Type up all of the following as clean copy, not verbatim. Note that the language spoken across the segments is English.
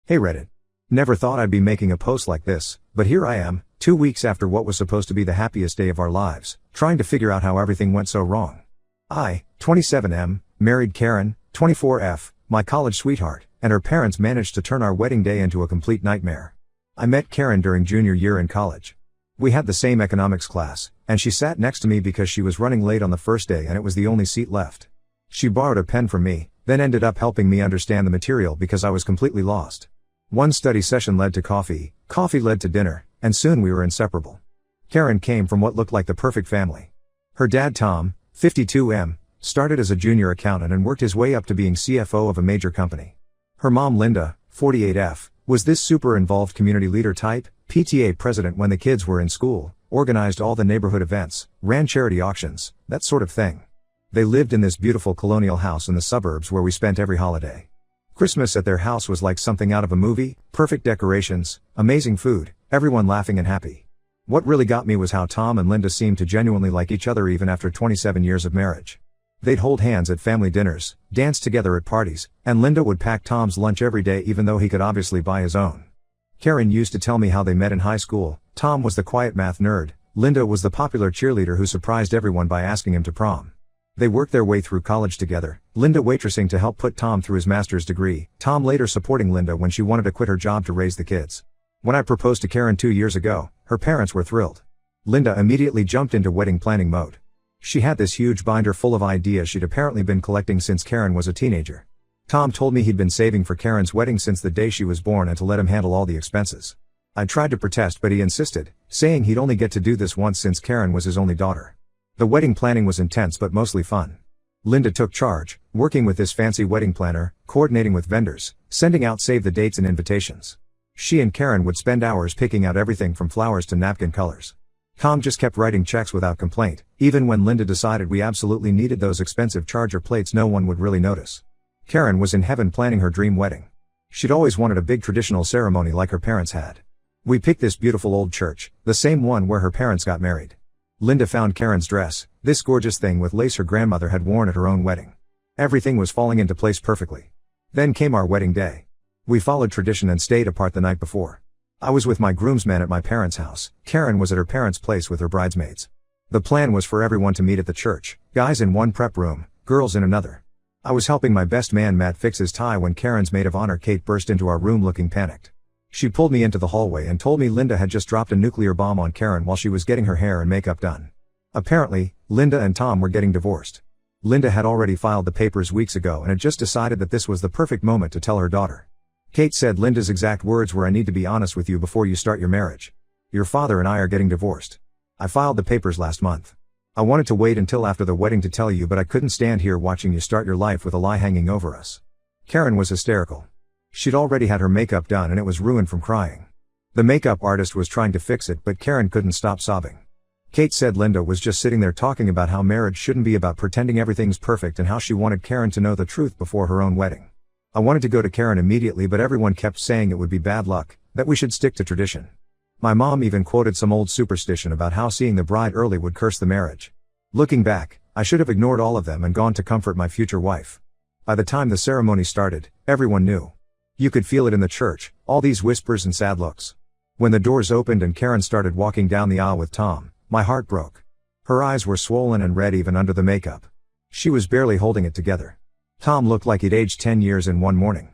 Hey Reddit. Never thought I'd be making a post like this, but here I am, 2 weeks after what was supposed to be the happiest day of our lives, trying to figure out how everything went so wrong. I, 27M, married Karen, 24F, my college sweetheart, and her parents managed to turn our wedding day into a complete nightmare. I met Karen during junior year in college. We had the same economics class, and she sat next to me because she was running late on the first day and it was the only seat left. She borrowed a pen from me, then ended up helping me understand the material because I was completely lost. One study session led to coffee led to dinner, and soon we were inseparable. Karen came from what looked like the perfect family. Her dad Tom, 52M, started as a junior accountant and worked his way up to being CFO of a major company. Her mom Linda, 48F, was this super involved community leader type, PTA president when the kids were in school, organized all the neighborhood events, ran charity auctions, that sort of thing. They lived in this beautiful colonial house in the suburbs where we spent every holiday. Christmas at their house was like something out of a movie, perfect decorations, amazing food, everyone laughing and happy. What really got me was how Tom and Linda seemed to genuinely like each other even after 27 years of marriage. They'd hold hands at family dinners, dance together at parties, and Linda would pack Tom's lunch every day even though he could obviously buy his own. Karen used to tell me how they met in high school. Tom was the quiet math nerd, Linda was the popular cheerleader who surprised everyone by asking him to prom. They worked their way through college together, Linda waitressing to help put Tom through his master's degree, Tom later supporting Linda when she wanted to quit her job to raise the kids. When I proposed to Karen 2 years ago, her parents were thrilled. Linda immediately jumped into wedding planning mode. She had this huge binder full of ideas she'd apparently been collecting since Karen was a teenager. Tom told me he'd been saving for Karen's wedding since the day she was born and to let him handle all the expenses. I tried to protest but he insisted, saying he'd only get to do this once since Karen was his only daughter. The wedding planning was intense but mostly fun. Linda took charge, working with this fancy wedding planner, coordinating with vendors, sending out save the dates and invitations. She and Karen would spend hours picking out everything from flowers to napkin colors. Tom just kept writing checks without complaint, even when Linda decided we absolutely needed those expensive charger plates no one would really notice. Karen was in heaven planning her dream wedding. She'd always wanted a big traditional ceremony like her parents had. We picked this beautiful old church, the same one where her parents got married. Linda found Karen's dress, this gorgeous thing with lace her grandmother had worn at her own wedding. Everything was falling into place perfectly. Then came our wedding day. We followed tradition and stayed apart the night before. I was with my groomsmen at my parents' house, Karen was at her parents' place with her bridesmaids. The plan was for everyone to meet at the church, guys in one prep room, girls in another. I was helping my best man Matt fix his tie when Karen's maid of honor Kate burst into our room looking panicked. She pulled me into the hallway and told me Linda had just dropped a nuclear bomb on Karen while she was getting her hair and makeup done. Apparently, Linda and Tom were getting divorced. Linda had already filed the papers weeks ago and had just decided that this was the perfect moment to tell her daughter. Kate said Linda's exact words were, "I need to be honest with you before you start your marriage. Your father and I are getting divorced. I filed the papers last month. I wanted to wait until after the wedding to tell you but I couldn't stand here watching you start your life with a lie hanging over us." Karen was hysterical. She'd already had her makeup done and it was ruined from crying. The makeup artist was trying to fix it but Karen couldn't stop sobbing. Kate said Linda was just sitting there talking about how marriage shouldn't be about pretending everything's perfect and how she wanted Karen to know the truth before her own wedding. I wanted to go to Karen immediately but everyone kept saying it would be bad luck, that we should stick to tradition. My mom even quoted some old superstition about how seeing the bride early would curse the marriage. Looking back, I should have ignored all of them and gone to comfort my future wife. By the time the ceremony started, everyone knew. You could feel it in the church, all these whispers and sad looks. When the doors opened and Karen started walking down the aisle with Tom, my heart broke. Her eyes were swollen and red even under the makeup. She was barely holding it together. Tom looked like he'd aged 10 years in one morning.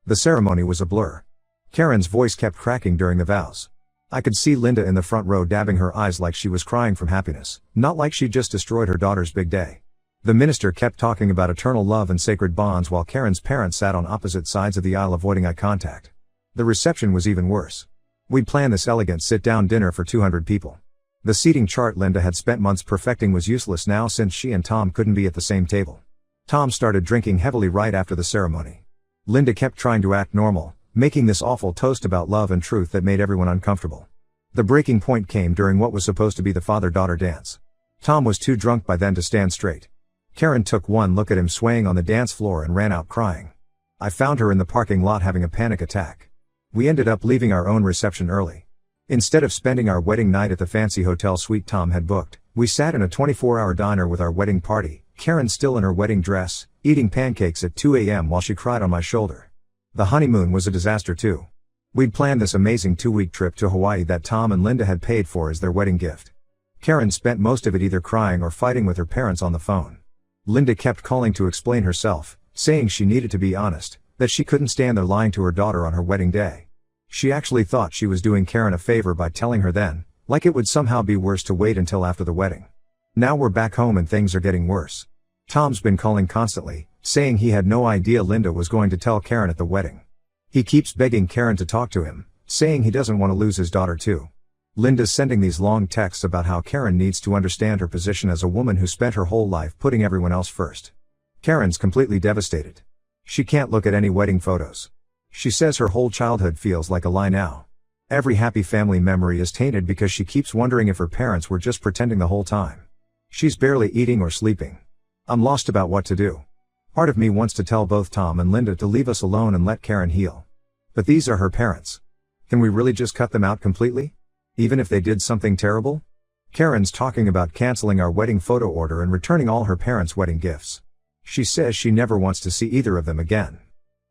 The ceremony was a blur. Karen's voice kept cracking during the vows. I could see Linda in the front row dabbing her eyes like she was crying from happiness, not like she'd just destroyed her daughter's big day. The minister kept talking about eternal love and sacred bonds while Karen's parents sat on opposite sides of the aisle avoiding eye contact. The reception was even worse. We'd planned this elegant sit-down dinner for 200 people. The seating chart Linda had spent months perfecting was useless now since she and Tom couldn't be at the same table. Tom started drinking heavily right after the ceremony. Linda kept trying to act normal, making this awful toast about love and truth that made everyone uncomfortable. The breaking point came during what was supposed to be the father-daughter dance. Tom was too drunk by then to stand straight. Karen took one look at him swaying on the dance floor and ran out crying. I found her in the parking lot having a panic attack. We ended up leaving our own reception early. Instead of spending our wedding night at the fancy hotel suite Tom had booked, we sat in a 24-hour diner with our wedding party, Karen still in her wedding dress, eating pancakes at 2 a.m. while she cried on my shoulder. The honeymoon was a disaster too. We'd planned this amazing 2-week trip to Hawaii that Tom and Linda had paid for as their wedding gift. Karen spent most of it either crying or fighting with her parents on the phone. Linda kept calling to explain herself, saying she needed to be honest, that she couldn't stand their lying to her daughter on her wedding day. She actually thought she was doing Karen a favor by telling her then, like it would somehow be worse to wait until after the wedding. Now we're back home and things are getting worse. Tom's been calling constantly, saying he had no idea Linda was going to tell Karen at the wedding. He keeps begging Karen to talk to him, saying he doesn't want to lose his daughter too. Linda's sending these long texts about how Karen needs to understand her position as a woman who spent her whole life putting everyone else first. Karen's completely devastated. She can't look at any wedding photos. She says her whole childhood feels like a lie now. Every happy family memory is tainted because she keeps wondering if her parents were just pretending the whole time. She's barely eating or sleeping. I'm lost about what to do. Part of me wants to tell both Tom and Linda to leave us alone and let Karen heal. But these are her parents. Can we really just cut them out completely? Even if they did something terrible? Karen's talking about canceling our wedding photo order and returning all her parents' wedding gifts. She says she never wants to see either of them again.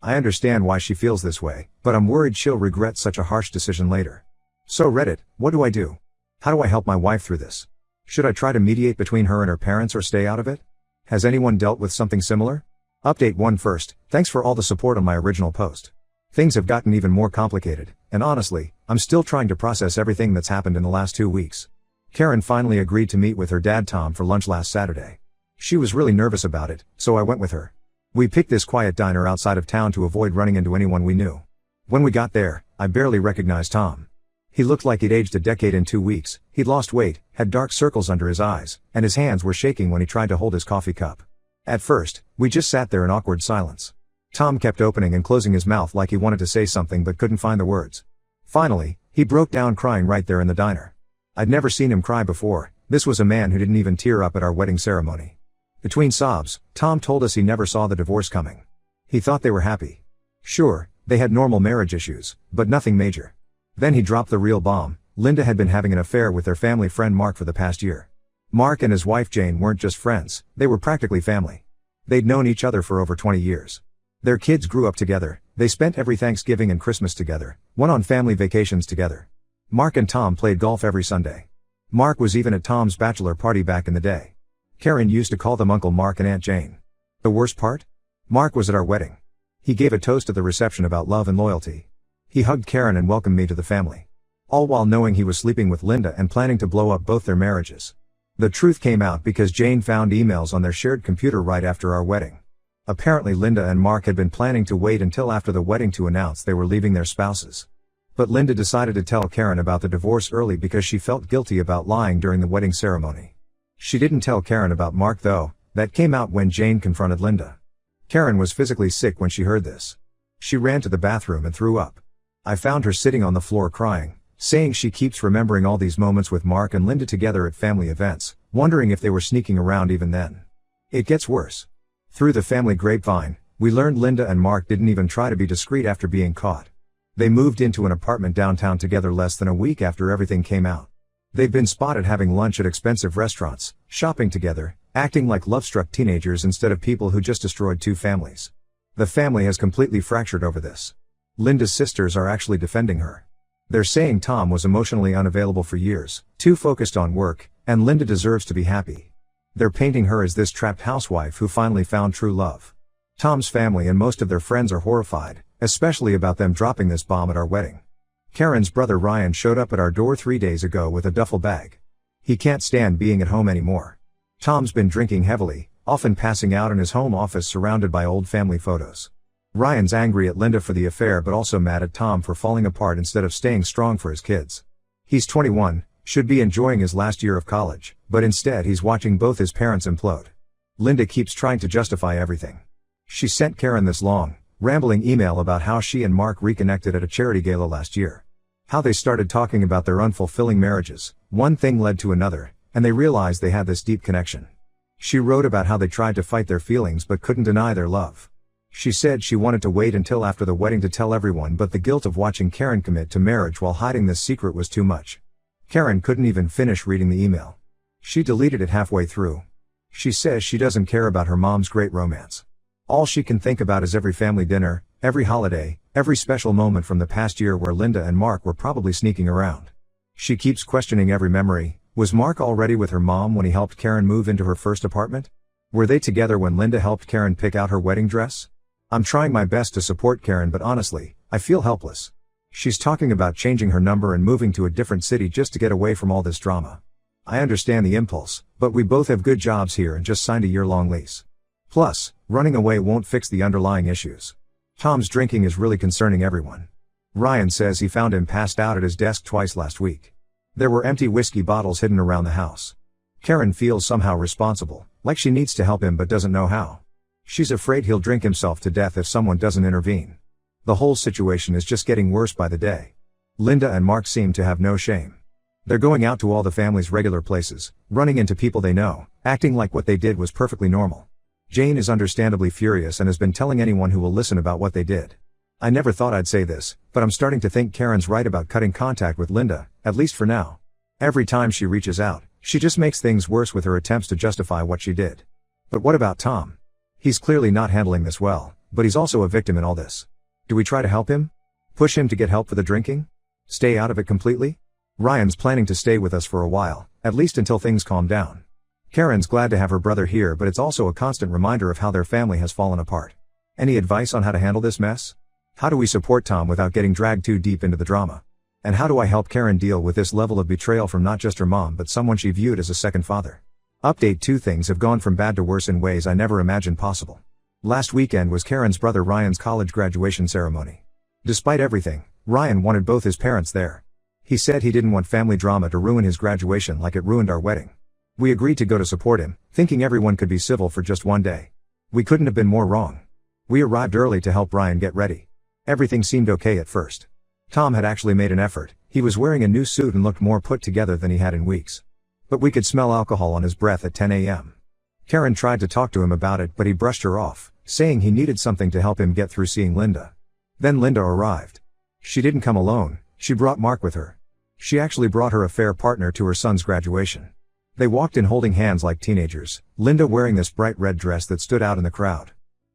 I understand why she feels this way, but I'm worried she'll regret such a harsh decision later. So Reddit, what do I do? How do I help my wife through this? Should I try to mediate between her and her parents or stay out of it? Has anyone dealt with something similar? Update 1 first, thanks for all the support on my original post. Things have gotten even more complicated, and honestly, I'm still trying to process everything that's happened in the last 2 weeks. Karen finally agreed to meet with her dad Tom for lunch last Saturday. She was really nervous about it, so I went with her. We picked this quiet diner outside of town to avoid running into anyone we knew. When we got there, I barely recognized Tom. He looked like he'd aged a decade in 2 weeks, he'd lost weight, had dark circles under his eyes, and his hands were shaking when he tried to hold his coffee cup. At first, we just sat there in awkward silence. Tom kept opening and closing his mouth like he wanted to say something but couldn't find the words. Finally, he broke down crying right there in the diner. I'd never seen him cry before. This was a man who didn't even tear up at our wedding ceremony. Between sobs, Tom told us he never saw the divorce coming. He thought they were happy. Sure, they had normal marriage issues, but nothing major. Then he dropped the real bomb. Linda had been having an affair with their family friend Mark for the past year. Mark and his wife Jane weren't just friends, they were practically family. They'd known each other for over 20 years. Their kids grew up together, they spent every Thanksgiving and Christmas together, went on family vacations together. Mark and Tom played golf every Sunday. Mark was even at Tom's bachelor party back in the day. Karen used to call them Uncle Mark and Aunt Jane. The worst part? Mark was at our wedding. He gave a toast at the reception about love and loyalty. He hugged Karen and welcomed me to the family. All while knowing he was sleeping with Linda and planning to blow up both their marriages. The truth came out because Jane found emails on their shared computer right after our wedding. Apparently Linda and Mark had been planning to wait until after the wedding to announce they were leaving their spouses. But Linda decided to tell Karen about the divorce early because she felt guilty about lying during the wedding ceremony. She didn't tell Karen about Mark though, that came out when Jane confronted Linda. Karen was physically sick when she heard this. She ran to the bathroom and threw up. I found her sitting on the floor crying, saying she keeps remembering all these moments with Mark and Linda together at family events, wondering if they were sneaking around even then. It gets worse. Through the family grapevine, we learned Linda and Mark didn't even try to be discreet after being caught. They moved into an apartment downtown together less than a week after everything came out. They've been spotted having lunch at expensive restaurants, shopping together, acting like love-struck teenagers instead of people who just destroyed 2 families. The family has completely fractured over this. Linda's sisters are actually defending her. They're saying Tom was emotionally unavailable for years, too focused on work, and Linda deserves to be happy. They're painting her as this trapped housewife who finally found true love. Tom's family and most of their friends are horrified, especially about them dropping this bomb at our wedding. Karen's brother Ryan showed up at our door 3 days ago with a duffel bag. He can't stand being at home anymore. Tom's been drinking heavily, often passing out in his home office surrounded by old family photos. Ryan's angry at Linda for the affair but also mad at Tom for falling apart instead of staying strong for his kids. He's 21, should be enjoying his last year of college, but instead he's watching both his parents implode. Linda keeps trying to justify everything. She sent Karen this long, rambling email about how she and Mark reconnected at a charity gala last year. How they started talking about their unfulfilling marriages, one thing led to another, and they realized they had this deep connection. She wrote about how they tried to fight their feelings but couldn't deny their love. She said she wanted to wait until after the wedding to tell everyone, but the guilt of watching Karen commit to marriage while hiding this secret was too much. Karen couldn't even finish reading the email. She deleted it halfway through. She says she doesn't care about her mom's great romance. All she can think about is every family dinner, Every holiday, every special moment from the past year where Linda and Mark were probably sneaking around. She keeps questioning every memory. Was Mark already with her mom when he helped Karen move into her first apartment? Were they together when Linda helped Karen pick out her wedding dress? I'm trying my best to support Karen, but honestly, I feel helpless. She's talking about changing her number and moving to a different city just to get away from all this drama. I understand the impulse, but we both have good jobs here and just signed a year-long lease. Plus, running away won't fix the underlying issues. Tom's drinking is really concerning everyone. Ryan says he found him passed out at his desk twice last week. There were empty whiskey bottles hidden around the house. Karen feels somehow responsible, like she needs to help him but doesn't know how. She's afraid he'll drink himself to death if someone doesn't intervene. The whole situation is just getting worse by the day. Linda and Mark seem to have no shame. They're going out to all the family's regular places, running into people they know, acting like what they did was perfectly normal. Jane is understandably furious and has been telling anyone who will listen about what they did. I never thought I'd say this, but I'm starting to think Karen's right about cutting contact with Linda, at least for now. Every time she reaches out, she just makes things worse with her attempts to justify what she did. But what about Tom? He's clearly not handling this well, but he's also a victim in all this. Do we try to help him? Push him to get help for the drinking? Stay out of it completely? Ryan's planning to stay with us for a while, at least until things calm down. Karen's glad to have her brother here, but it's also a constant reminder of how their family has fallen apart. Any advice on how to handle this mess? How do we support Tom without getting dragged too deep into the drama? And how do I help Karen deal with this level of betrayal from not just her mom but someone she viewed as a second father? Update: 2 things have gone from bad to worse in ways I never imagined possible. Last weekend was Karen's brother Ryan's college graduation ceremony. Despite everything, Ryan wanted both his parents there. He said he didn't want family drama to ruin his graduation like it ruined our wedding. We agreed to go to support him, thinking everyone could be civil for just one day. We couldn't have been more wrong. We arrived early to help Ryan get ready. Everything seemed okay at first. Tom had actually made an effort. He was wearing a new suit and looked more put together than he had in weeks. But we could smell alcohol on his breath at 10 a.m. Karen tried to talk to him about it, but he brushed her off, saying he needed something to help him get through seeing Linda. Then Linda arrived. She didn't come alone, she brought Mark with her. She actually brought her affair partner to her son's graduation. They walked in holding hands like teenagers, Linda wearing this bright red dress that stood out in the crowd.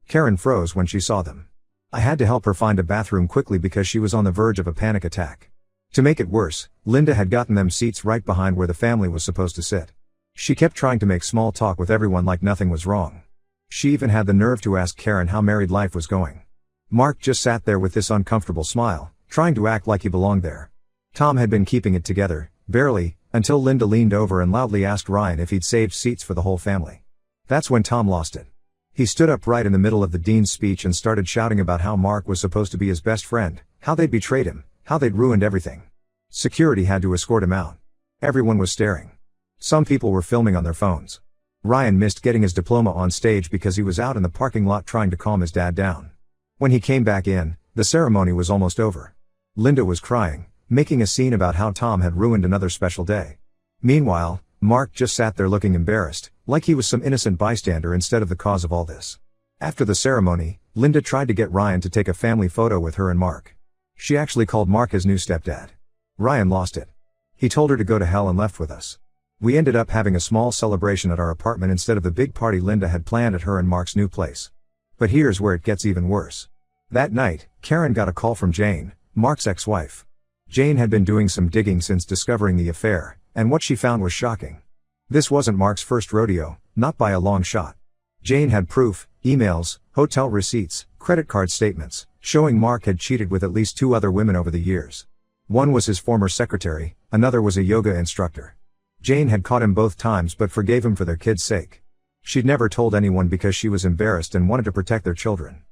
Karen froze when she saw them. I had to help her find a bathroom quickly because she was on the verge of a panic attack. To make it worse, Linda had gotten them seats right behind where the family was supposed to sit. She kept trying to make small talk with everyone like nothing was wrong. She even had the nerve to ask Karen how married life was going. Mark just sat there with this uncomfortable smile, trying to act like he belonged there. Tom had been keeping it together, barely, until Linda leaned over and loudly asked Ryan if he'd saved seats for the whole family. That's when Tom lost it. He stood up right in the middle of the dean's speech and started shouting about how Mark was supposed to be his best friend, how they'd betrayed him, how they'd ruined everything. Security had to escort him out. Everyone was staring. Some people were filming on their phones. Ryan missed getting his diploma on stage because he was out in the parking lot trying to calm his dad down. When he came back in, the ceremony was almost over. Linda was crying, making a scene about how Tom had ruined another special day. Meanwhile, Mark just sat there looking embarrassed, like he was some innocent bystander instead of the cause of all this. After the ceremony, Linda tried to get Ryan to take a family photo with her and Mark. She actually called Mark his new stepdad. Ryan lost it. He told her to go to hell and left with us. We ended up having a small celebration at our apartment instead of the big party Linda had planned at her and Mark's new place. But here's where it gets even worse. That night, Karen got a call from Jane, Mark's ex-wife. Jane had been doing some digging since discovering the affair, and what she found was shocking. This wasn't Mark's first rodeo, not by a long shot. Jane had proof, emails, hotel receipts, credit card statements, showing Mark had cheated with at least 2 other women over the years. One was his former secretary, another was a yoga instructor. Jane had caught him both times but forgave him for their kids' sake. She'd never told anyone because she was embarrassed and wanted to protect their children.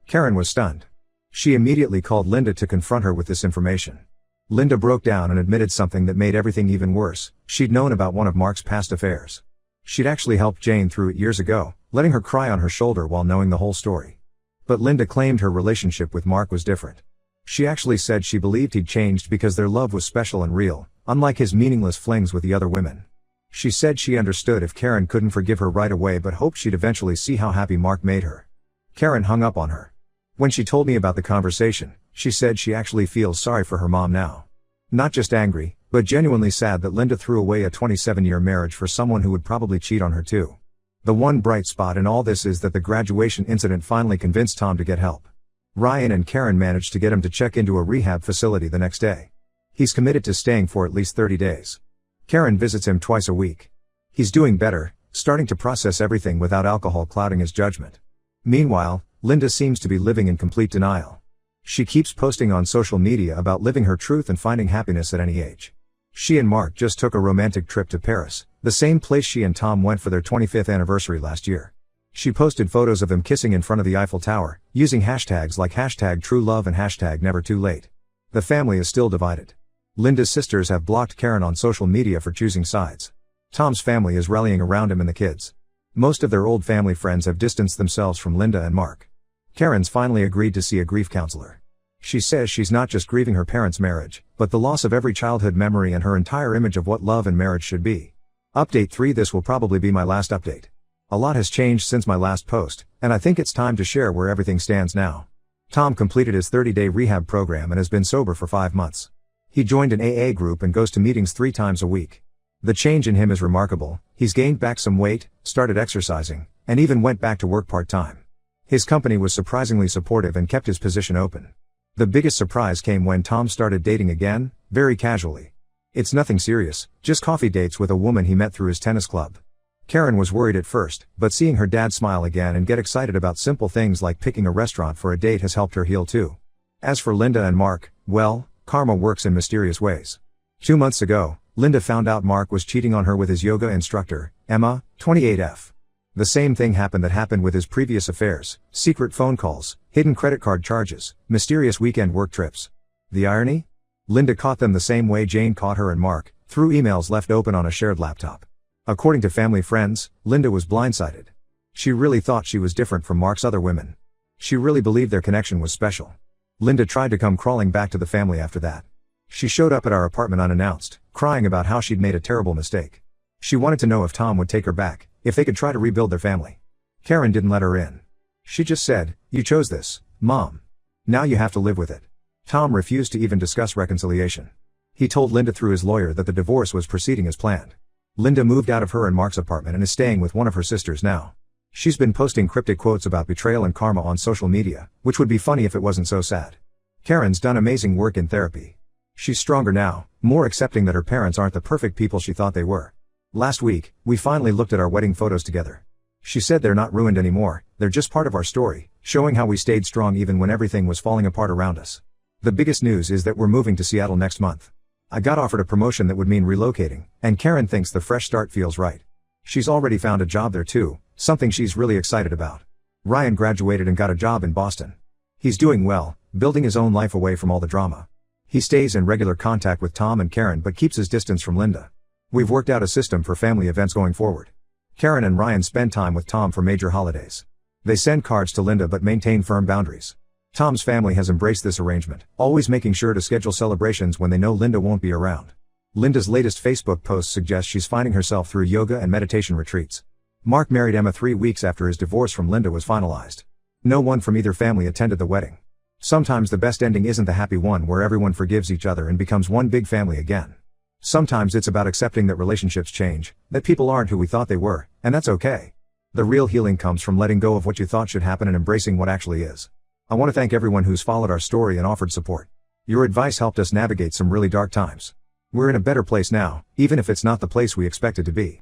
Karen was stunned. She immediately called Linda to confront her with this information. Linda broke down and admitted something that made everything even worse. She'd known about one of Mark's past affairs. She'd actually helped Jane through it years ago, letting her cry on her shoulder while knowing the whole story. But Linda claimed her relationship with Mark was different. She actually said she believed he'd changed because their love was special and real, unlike his meaningless flings with the other women. She said she understood if Karen couldn't forgive her right away but hoped she'd eventually see how happy Mark made her. Karen hung up on her. When she told me about the conversation, she said she actually feels sorry for her mom now. Not just angry, but genuinely sad that Linda threw away a 27-year marriage for someone who would probably cheat on her too. The one bright spot in all this is that the graduation incident finally convinced Tom to get help. Ryan and Karen managed to get him to check into a rehab facility the next day. He's committed to staying for at least 30 days. Karen visits him twice a week. He's doing better, starting to process everything without alcohol clouding his judgment. Meanwhile, Linda seems to be living in complete denial. She keeps posting on social media about living her truth and finding happiness at any age. She and Mark just took a romantic trip to Paris, the same place she and Tom went for their 25th anniversary last year. She posted photos of them kissing in front of the Eiffel Tower, using hashtags like #TrueLove and #NeverTooLate. The family is still divided. Linda's sisters have blocked Karen on social media for choosing sides. Tom's family is rallying around him and the kids. Most of their old family friends have distanced themselves from Linda and Mark. Karen's finally agreed to see a grief counselor. She says she's not just grieving her parents' marriage, but the loss of every childhood memory and her entire image of what love and marriage should be. Update 3: This will probably be my last update. A lot has changed since my last post, and I think it's time to share where everything stands now. Tom completed his 30-day rehab program and has been sober for 5 months. He joined an AA group and goes to meetings 3 times a week. The change in him is remarkable. He's gained back some weight, started exercising, and even went back to work part-time. His company was surprisingly supportive and kept his position open. The biggest surprise came when Tom started dating again, very casually. It's nothing serious, just coffee dates with a woman he met through his tennis club. Karen was worried at first, but seeing her dad smile again and get excited about simple things like picking a restaurant for a date has helped her heal too. As for Linda and Mark, well, karma works in mysterious ways. 2 months ago, Linda found out Mark was cheating on her with his yoga instructor, Emma, 28F. The same thing happened with his previous affairs: secret phone calls, hidden credit card charges, mysterious weekend work trips. The irony? Linda caught them the same way Jane caught her and Mark, through emails left open on a shared laptop. According to family friends, Linda was blindsided. She really thought she was different from Mark's other women. She really believed their connection was special. Linda tried to come crawling back to the family after that. She showed up at our apartment unannounced, crying about how she'd made a terrible mistake. She wanted to know if Tom would take her back, if they could try to rebuild their family. Karen didn't let her in. She just said, "You chose this, Mom. Now you have to live with it." Tom refused to even discuss reconciliation. He told Linda through his lawyer that the divorce was proceeding as planned. Linda moved out of her and Mark's apartment and is staying with one of her sisters now. She's been posting cryptic quotes about betrayal and karma on social media, which would be funny if it wasn't so sad. Karen's done amazing work in therapy. She's stronger now, more accepting that her parents aren't the perfect people she thought they were. Last week, we finally looked at our wedding photos together. She said they're not ruined anymore, they're just part of our story, showing how we stayed strong even when everything was falling apart around us. The biggest news is that we're moving to Seattle next month. I got offered a promotion that would mean relocating, and Karen thinks the fresh start feels right. She's already found a job there too, something she's really excited about. Ryan graduated and got a job in Boston. He's doing well, building his own life away from all the drama. He stays in regular contact with Tom and Karen but keeps his distance from Linda. We've worked out a system for family events going forward. Karen and Ryan spend time with Tom for major holidays. They send cards to Linda but maintain firm boundaries. Tom's family has embraced this arrangement, always making sure to schedule celebrations when they know Linda won't be around. Linda's latest Facebook post suggests she's finding herself through yoga and meditation retreats. Mark married Emma 3 weeks after his divorce from Linda was finalized. No one from either family attended the wedding. Sometimes the best ending isn't the happy one where everyone forgives each other and becomes one big family again. Sometimes it's about accepting that relationships change, that people aren't who we thought they were, and that's okay. The real healing comes from letting go of what you thought should happen and embracing what actually is. I want to thank everyone who's followed our story and offered support. Your advice helped us navigate some really dark times. We're in a better place now, even if it's not the place we expected to be.